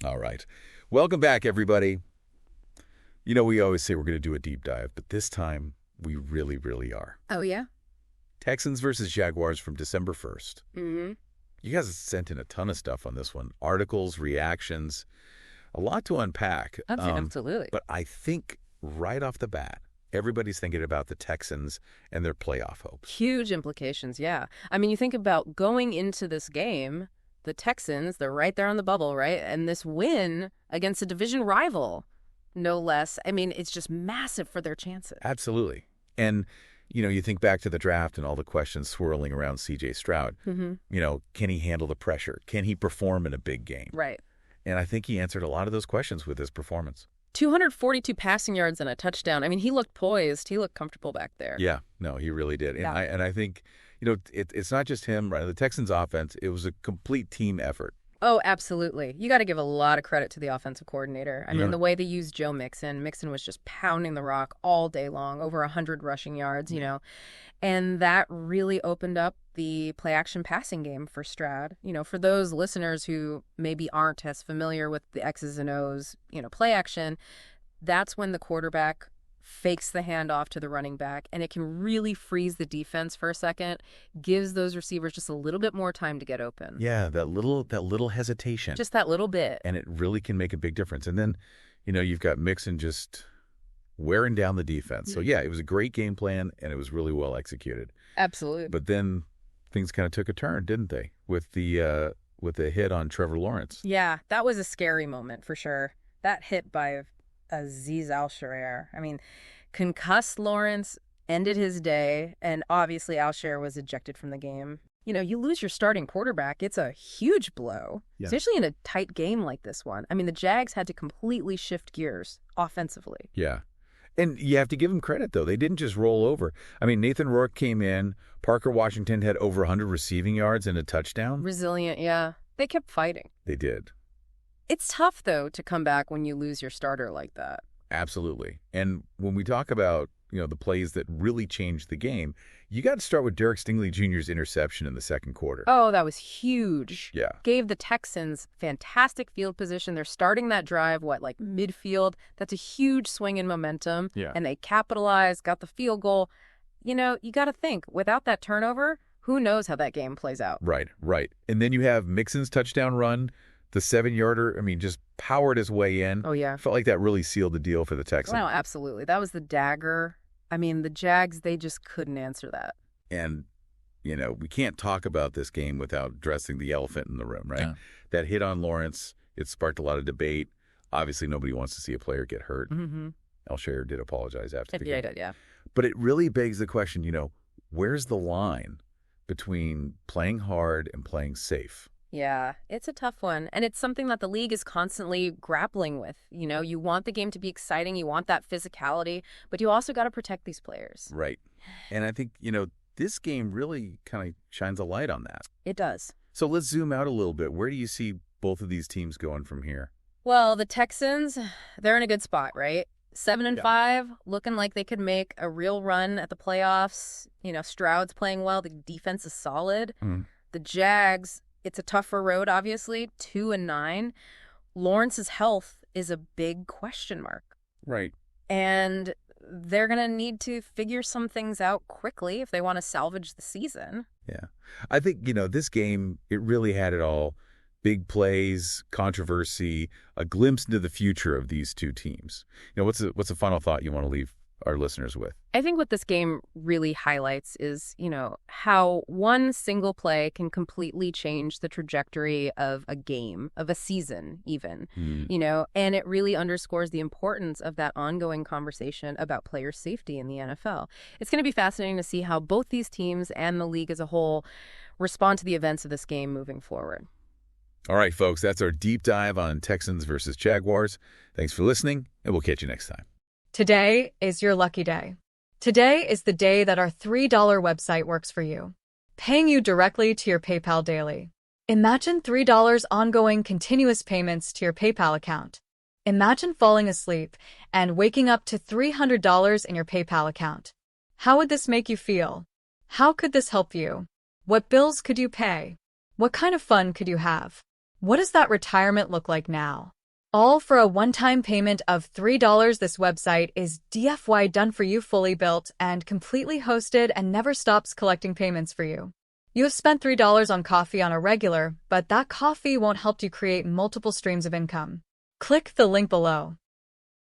All right. Welcome back, everybody. You know, we always say we're going to do a deep dive, but this time we really, really are. Oh, yeah? Texans versus Jaguars from December 1st. Mm-hmm. You guys have sent in a ton of stuff on this one. Articles, reactions, a lot to unpack. Absolutely. But I think right off the bat, everybody's thinking about the Texans and their playoff hopes. Huge implications, yeah. I mean, you think about going into this game, the Texans, they're right there on the bubble, right? And this win against a division rival, no less. I mean, it's just massive for their chances. Absolutely. And, you think back to the draft and all the questions swirling around C.J. Stroud. Mm-hmm. Can he handle the pressure? Can he perform in a big game? Right. And I think he answered a lot of those questions with his performance. 242 passing yards and a touchdown. I mean, he looked poised. He looked comfortable back there. Yeah, no, he really did. And I think, it's not just him, right? The Texans offense, it was a complete team effort. Oh, absolutely. You got to give a lot of credit to the offensive coordinator. I mean, the way they used Joe Mixon. Mixon was just pounding the rock all day long, over 100 rushing yards, And that really opened up the play-action passing game for Stroud. For those listeners who maybe aren't as familiar with the X's and O's, play action, that's when the quarterback fakes the handoff to the running back, and it can really freeze the defense for a second, gives those receivers just a little bit more time to get open. Yeah, that little hesitation. Just that little bit. And it really can make a big difference. And then, you've got Mixon just wearing down the defense. So, yeah, it was a great game plan, and it was really well executed. Absolutely. But then things kind of took a turn, didn't they, with the hit on Trevor Lawrence? Yeah, that was a scary moment for sure. That hit by Azeez Al-Shaair. I mean, concussed Lawrence, ended his day, and obviously Al-Shaair was ejected from the game. You lose your starting quarterback. It's a huge blow, especially in a tight game like this one. I mean, the Jags had to completely shift gears offensively. Yeah. And you have to give them credit, though. They didn't just roll over. I mean, Nathan Rourke came in. Parker Washington had over 100 receiving yards and a touchdown. Resilient, yeah. They kept fighting. They did. It's tough, though, to come back when you lose your starter like that. Absolutely. And when we talk about, the plays that really changed the game, you got to start with Derek Stingley Jr.'s interception in the second quarter. Oh, that was huge. Yeah. Gave the Texans fantastic field position. They're starting that drive, midfield? That's a huge swing in momentum. Yeah. And they capitalized, got the field goal. You got to think, without that turnover, who knows how that game plays out. Right. And then you have Mixon's touchdown run. The 7-yarder, just powered his way in. Oh, yeah. Felt like that really sealed the deal for the Texans. No, absolutely. That was the dagger. The Jags, they just couldn't answer that. And, we can't talk about this game without addressing the elephant in the room, right? Yeah. That hit on Lawrence, it sparked a lot of debate. Obviously, nobody wants to see a player get hurt. Mm-hmm. Al-Shaair did apologize after the game. Yeah, he did, yeah. But it really begs the question, where's the line between playing hard and playing safe? Yeah, it's a tough one. And it's something that the league is constantly grappling with. You want the game to be exciting. You want that physicality. But you also got to protect these players. Right. And I think, this game really kind of shines a light on that. It does. So let's zoom out a little bit. Where do you see both of these teams going from here? Well, the Texans, they're in a good spot, right? 7-5, looking like they could make a real run at the playoffs. Stroud's playing well. The defense is solid. The Jags, it's a tougher road, obviously, 2-9. Lawrence's health is a big question mark. Right. And they're going to need to figure some things out quickly if they want to salvage the season. Yeah. I think, this game, it really had it all. Big plays, controversy, a glimpse into the future of these two teams. What's a final thought you want to leave our listeners with? I think what this game really highlights is, how one single play can completely change the trajectory of a game, of a season even, and it really underscores the importance of that ongoing conversation about player safety in the NFL. It's going to be fascinating to see how both these teams and the league as a whole respond to the events of this game moving forward. All right, folks, that's our deep dive on Texans versus Jaguars. Thanks for listening, and we'll catch you next time. Today is your lucky day. Today is the day that our $3 website works for you, paying you directly to your PayPal daily. Imagine $3 ongoing continuous payments to your PayPal account. Imagine falling asleep and waking up to $300 in your PayPal account. How would this make you feel? How could this help you? What bills could you pay? What kind of fun could you have? What does that retirement look like now? All for a one-time payment of $3. This website is DFY done for you, fully built and completely hosted, and never stops collecting payments for you. You have spent $3 on coffee on a regular, but that coffee won't help you create multiple streams of income. Click the link below.